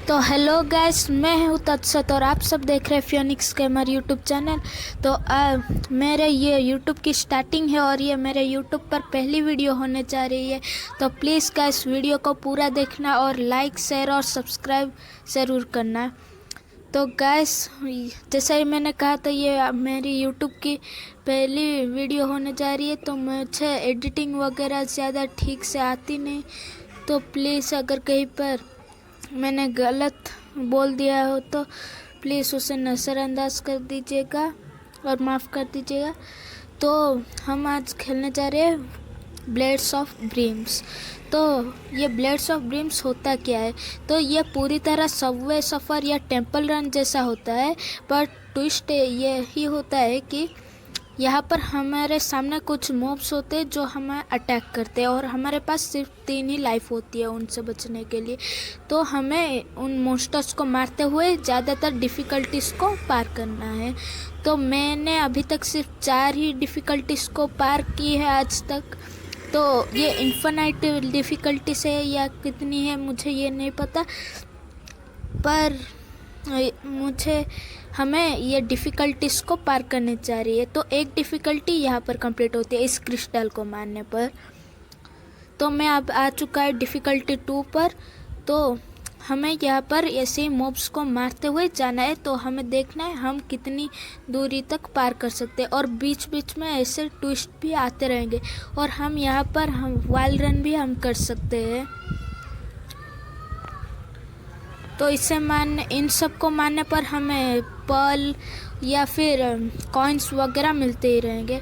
तो hello guys, मैं हूँ तत्सत और आप सब देख रहे हैं फियोनिक्स गेमर यूट्यूब चैनल। तो मेरे ये यूट्यूब की स्टार्टिंग है और ये मेरे यूट्यूब पर पहली वीडियो होने जा रही है। तो प्लीज़ गाइस वीडियो को पूरा देखना और लाइक शेयर और सब्सक्राइब ज़रूर करना। तो गाइस जैसा ही मैंने कहा था, ये मेरी यूट्यूब की पहली वीडियो होने जा रही है। तो मुझे एडिटिंग वगैरह ज़्यादा ठीक से आती नहीं, तो प्लीज़ अगर कहीं पर मैंने गलत बोल दिया हो तो प्लीज़ उसे नज़रअंदाज कर दीजिएगा और माफ़ कर दीजिएगा। तो हम आज खेलने जा रहे हैं ब्लेड्स ऑफ ड्रीम्स। तो ये ब्लेड्स ऑफ ड्रीम्स होता क्या है? तो ये पूरी तरह सबवे सफ़र या टेंपल रन जैसा होता है, पर ट्विस्ट ये ही होता है कि यहाँ पर हमारे सामने कुछ मॉब्स होते हैं जो हमें अटैक करते हैं और हमारे पास सिर्फ 3 ही लाइफ होती है उनसे बचने के लिए। तो हमें उन मॉन्स्टर्स को मारते हुए ज़्यादातर डिफ़िकल्टीज़ को पार करना है। तो मैंने अभी तक सिर्फ 4 ही डिफ़िकल्टीज़ को पार की है आज तक। तो ये इन्फिनाइट डिफ़िकल्टीज़ है या कितनी है मुझे ये नहीं पता, पर मुझे हमें ये डिफ़िकल्टीज़ को पार करने जा रही है। तो एक डिफ़िकल्टी यहाँ पर कंप्लीट होती है इस क्रिस्टल को मारने पर। तो मैं अब आ चुका है डिफ़िकल्टी 2 पर। तो हमें यहाँ पर ऐसे ही मॉब्स को मारते हुए जाना है। तो हमें देखना है हम कितनी दूरी तक पार कर सकते हैं, और बीच बीच में ऐसे ट्विस्ट भी आते रहेंगे और हम यहाँ पर वाल रन भी हम कर सकते हैं। तो इसे इन सब को मारने पर हमें पर्ल या फिर कॉइन्स वगैरह मिलते ही रहेंगे।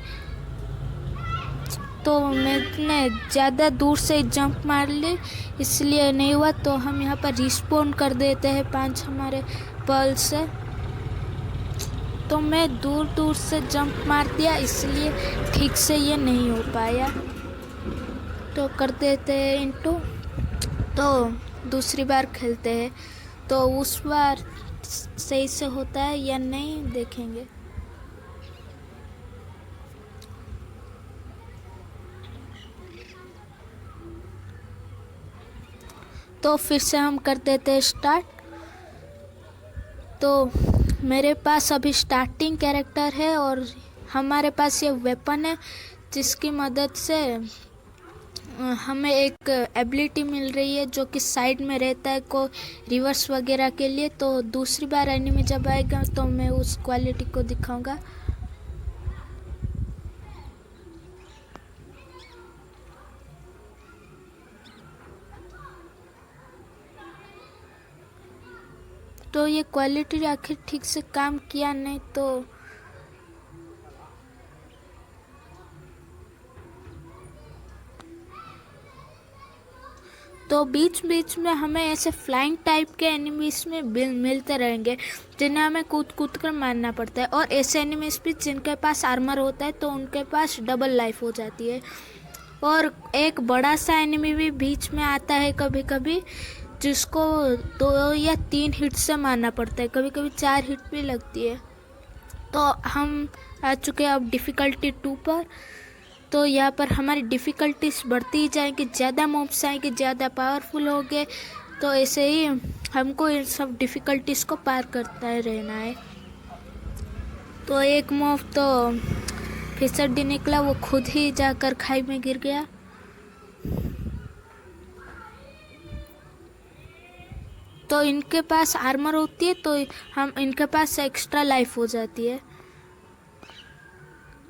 तो मैंने ज़्यादा दूर से जंप मार ली, इसलिए नहीं हुआ। तो हम यहाँ पर रिस्पॉन कर देते हैं 5 हमारे पर्ल से। तो मैं दूर दूर से जंप मार दिया, इसलिए ठीक से ये नहीं हो पाया। तो कर देते हैं इनटू। तो दूसरी बार खेलते हैं, तो उस बार सही से होता है या नहीं देखेंगे। तो फिर से हम कर देते हैं स्टार्ट। तो मेरे पास अभी स्टार्टिंग कैरेक्टर है और हमारे पास ये वेपन है जिसकी मदद से हमें एक एबिलिटी मिल रही है जो कि साइड में रहता है को रिवर्स वगैरह के लिए। तो दूसरी बार एनिमी जब आएगा तो मैं उस क्वालिटी को दिखाऊंगा। तो ये क्वालिटी आखिर ठीक से काम किया नहीं, तो बीच बीच में हमें ऐसे फ्लाइंग टाइप के एनिमीज में मिलते रहेंगे जिन्हें हमें कूद कूद कर मारना पड़ता है। और ऐसे एनिमीज भी जिनके पास आर्मर होता है तो उनके पास डबल लाइफ हो जाती है। और एक बड़ा सा एनिमी भी बीच में आता है कभी कभी, जिसको 2 या 3 हिट से मारना पड़ता है, कभी कभी 4 हिट भी लगती है। तो हम आ चुके हैं अब डिफ़िकल्टी 2 पर। तो यहाँ पर हमारी डिफ़िकल्टीज बढ़ती ही जाएंगी, ज़्यादा मॉब्स आएंगे, ज़्यादा पावरफुल हो गए। तो ऐसे ही हमको इन सब डिफ़िकल्टीज़ को पार करता रहना है। तो एक मॉब तो फिसड्डी निकला, वो खुद ही जाकर खाई में गिर गया। तो इनके पास आर्मर होती है तो हम इनके पास एक्स्ट्रा लाइफ हो जाती है।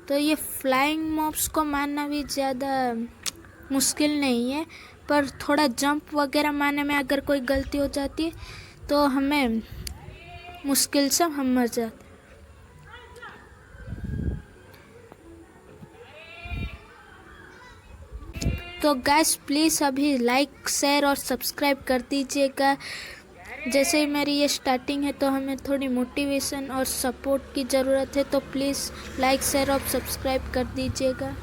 तो ये फ्लाइंग मॉब्स को मारना भी ज़्यादा मुश्किल नहीं है, पर थोड़ा जंप वगैरह मारने में अगर कोई गलती हो जाती है तो हमें मुश्किल से हम मर जाते। तो गाइस प्लीज़ अभी लाइक शेयर और सब्सक्राइब कर दीजिएगा। जैसे ही मेरी ये स्टार्टिंग है तो हमें थोड़ी मोटिवेशन और सपोर्ट की ज़रूरत है। तो प्लीज़ लाइक शेयर और सब्सक्राइब कर दीजिएगा।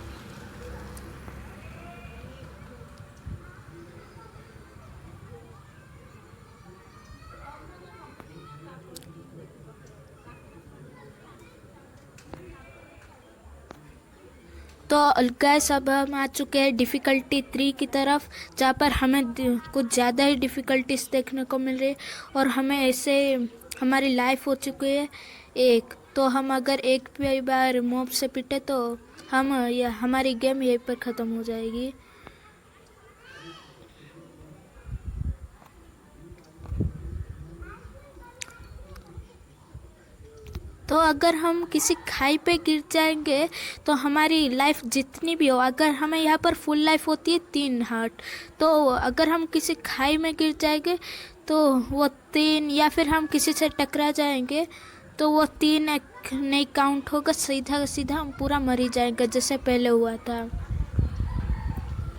तो गाइस अब हम आ चुके हैं डिफ़िकल्टी 3 की तरफ, जहाँ पर हमें कुछ ज़्यादा ही डिफ़िकल्टीज देखने को मिल रही है और हमें ऐसे हमारी लाइफ हो चुकी है 1। तो हम अगर एक भी बार मॉब से पिटे तो हमारी गेम यहीं पर ख़त्म हो जाएगी। तो अगर हम किसी खाई पे गिर जाएंगे तो हमारी लाइफ जितनी भी हो, अगर हमें यहाँ पर फुल लाइफ होती है 3 हार्ट, तो अगर हम किसी खाई में गिर जाएंगे तो वो 3, या फिर हम किसी से टकरा जाएंगे तो वो 3 नहीं काउंट होगा, सीधा सीधा हम पूरा मर ही जाएंगे जैसे पहले हुआ था।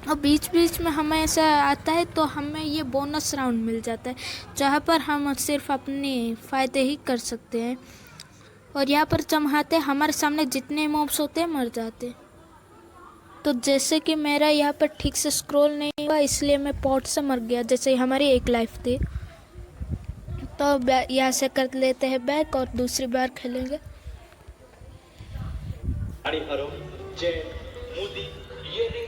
और बीच बीच में हमें ऐसा आता है तो हमें ये बोनस राउंड मिल जाता है, जहाँ पर हम सिर्फ अपने फ़ायदे ही कर सकते हैं। और यहाँ पर चमहाते हमारे सामने जितने मॉब्स होते हैं मर जाते। तो जैसे कि मेरा यहाँ पर ठीक से स्क्रॉल नहीं हुआ इसलिए मैं पॉट से मर गया, जैसे हमारी 1 लाइफ थी। तो यहाँ से कर लेते हैं बैक और दूसरी बार खेलेंगे।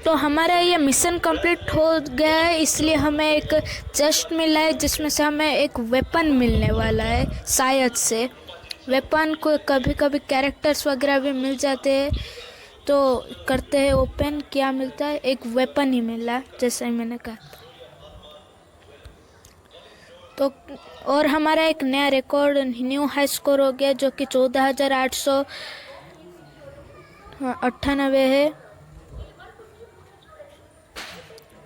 तो हमारा ये मिशन कंप्लीट हो गया है, इसलिए हमें एक चेस्ट मिला है जिसमें से हमें एक वेपन मिलने वाला है शायद से। वेपन को कभी कभी कैरेक्टर्स वगैरह भी मिल जाते हैं, तो करते हैं ओपन। क्या मिलता है? एक वेपन ही मिला जैसे मैंने कहा। तो और हमारा एक नया रिकॉर्ड न्यू हाई स्कोर हो गया जो कि 14,898 है।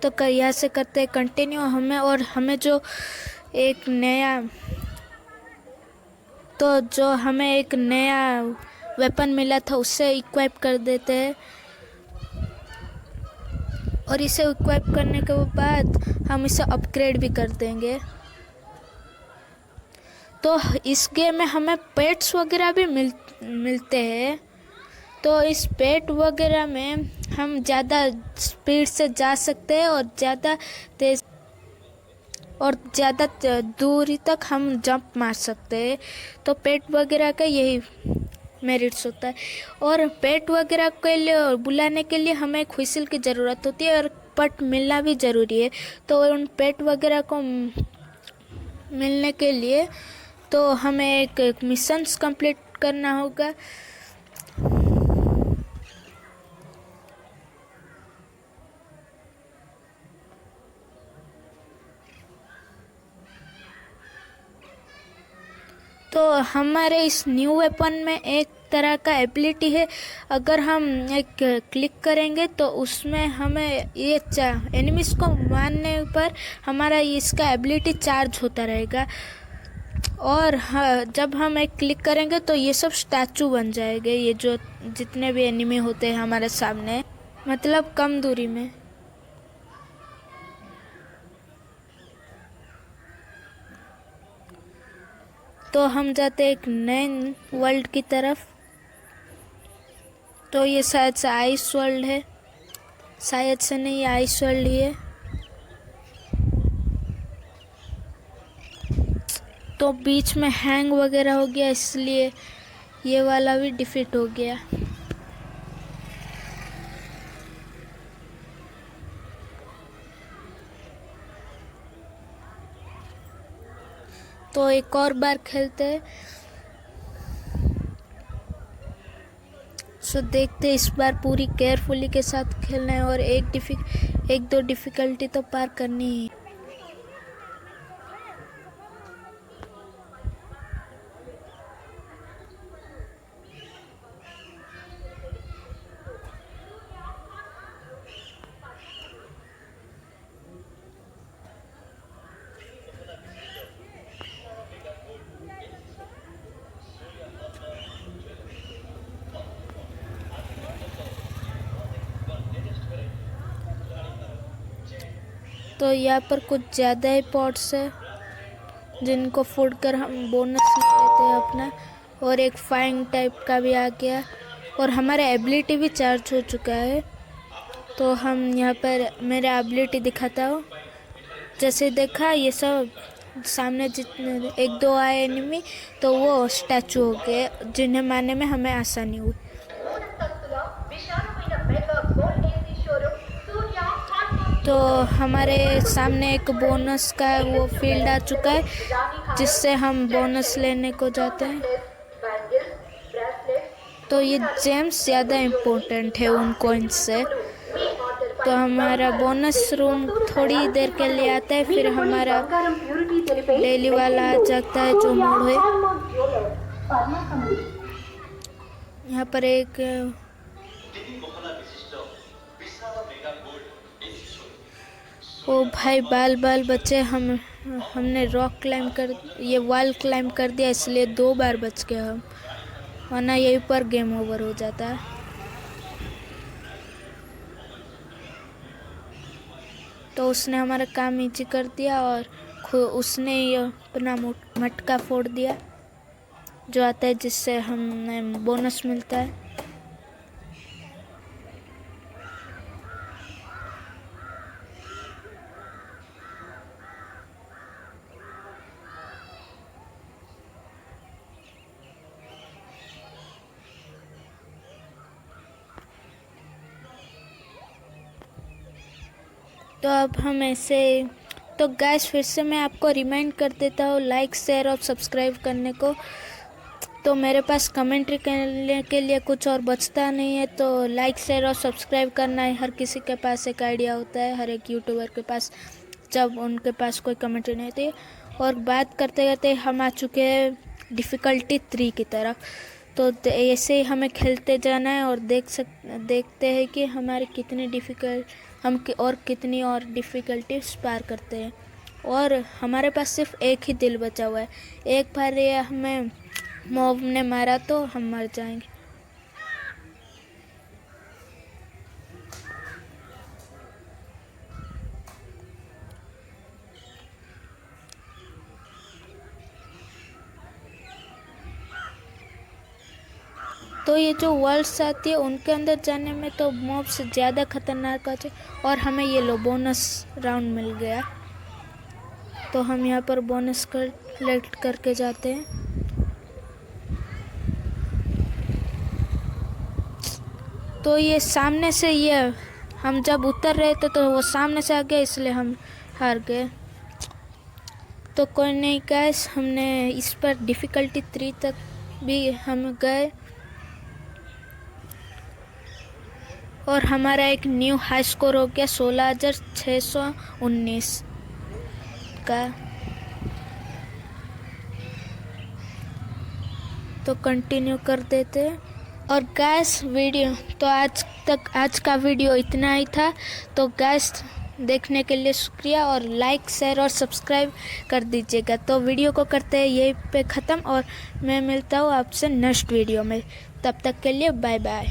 तो यहाँ से करते हैं कंटिन्यू हमें जो एक नया वेपन मिला था उससे इक्विप कर देते हैं। और इसे इक्विप करने के बाद हम इसे अपग्रेड भी कर देंगे। तो इस गेम में हमें पेट्स वगैरह भी मिलते हैं। तो इस पेट वगैरह में हम ज़्यादा स्पीड से जा सकते हैं और ज़्यादा दूरी तक हम जंप मार सकते हैं। तो पेट वगैरह का यही मेरिट्स होता है। और पेट वगैरह के लिए बुलाने के लिए हमें एक व्हिसिल की ज़रूरत होती है और पट मिलना भी ज़रूरी है। तो उन पेट वगैरह को मिलने के लिए तो हमें एक मिशंस कंप्लीट करना होगा। तो हमारे इस न्यू वेपन में एक तरह का एबिलिटी है, अगर हम एक क्लिक करेंगे तो उसमें हमें ये एनिमीज को मारने पर हमारा इसका एबिलिटी चार्ज होता रहेगा। और जब हम एक क्लिक करेंगे तो ये सब स्टैचू बन जाएंगे, ये जो जितने भी एनिमी होते हैं हमारे सामने, मतलब कम दूरी में। तो हम जाते हैं एक नए वर्ल्ड की तरफ। तो ये शायद से आइस वर्ल्ड है, शायद से नहीं, आइस वर्ल्ड ही है। तो बीच में हैंग वगैरह हो गया इसलिए ये वाला भी डिफीट हो गया। तो एक और बार खेलते हैं। सो देखते इस बार पूरी केयरफुली के साथ खेलना है और एक दो डिफ़िकल्टी तो पार करनी है। तो यहाँ पर कुछ ज़्यादा ही पॉट्स है जिनको फूड कर हम बोनस ले लेते हैं अपना। और एक फाइंग टाइप का भी आ गया और हमारा एबिलिटी भी चार्ज हो चुका है। तो हम यहाँ पर मेरा एबिलिटी दिखाता हूँ। जैसे देखा ये सब सामने जितने 1-2 आए एनिमी तो वो स्टैचू हो गए जिन्हें मारने में हमें आसानी हुई। तो हमारे सामने एक बोनस का वो फील्ड आ चुका है जिससे हम बोनस लेने को जाते हैं। तो ये जेम्स ज़्यादा इम्पोर्टेंट है उन कॉइन्स से। तो हमारा बोनस रूम थोड़ी देर के लिए आता है, फिर हमारा डेली वाला आ जाता है जो मोड है। यहाँ पर एक ओ भाई बाल बचे। हमने रॉक क्लाइम कर, ये वॉल क्लाइम कर दिया, इसलिए 2 बार बच गए हम, वरना यहीं पर गेम ओवर हो जाता है। तो उसने हमारा काम ईजी कर दिया और उसने ये अपना मटका फोड़ दिया जो आता है, जिससे हमें बोनस मिलता है। तो अब हम ऐसे, तो गाइस फिर से मैं आपको रिमाइंड कर देता हूँ लाइक शेयर और सब्सक्राइब करने को। तो मेरे पास कमेंट्री करने के लिए कुछ और बचता नहीं है, तो लाइक शेयर और सब्सक्राइब करना है। हर किसी के पास एक आइडिया होता है, हर एक यूट्यूबर के पास, जब उनके पास कोई कमेंट्री नहीं होती। और बात करते करते हम आ चुके हैं डिफ़िकल्टी 3 की तरफ। तो ऐसे ही हमें खेलते जाना है और देखते हैं कि हमारे कितनी कितनी और डिफ़िकल्टीज पार करते हैं। और हमारे पास सिर्फ एक ही दिल बचा हुआ है। एक बार ये हमें मॉब ने मारा तो हम मर जाएंगे। तो ये जो वर्ल्ड्स आती है उनके अंदर जाने में तो मॉब से ज़्यादा खतरनाक होते, और हमें ये लो बोनस राउंड मिल गया। तो हम यहाँ पर बोनस कलेक्ट करके जाते हैं। तो ये सामने से, ये हम जब उतर रहे थे तो वो सामने से आ गया, इसलिए हम हार गए। तो कोई नहीं गाइस, हमने इस पर डिफ़िकल्टी 3 तक भी हम गए और हमारा एक न्यू हाई स्कोर हो गया 16,619 का। तो कंटिन्यू कर देते। और गैस वीडियो तो आज का वीडियो इतना ही था। तो गैस देखने के लिए शुक्रिया, और लाइक शेयर और सब्सक्राइब कर दीजिएगा। तो वीडियो को करते हैं यहीं पे ख़त्म, और मैं मिलता हूँ आपसे नेक्स्ट वीडियो में। तब तक के लिए बाय बाय।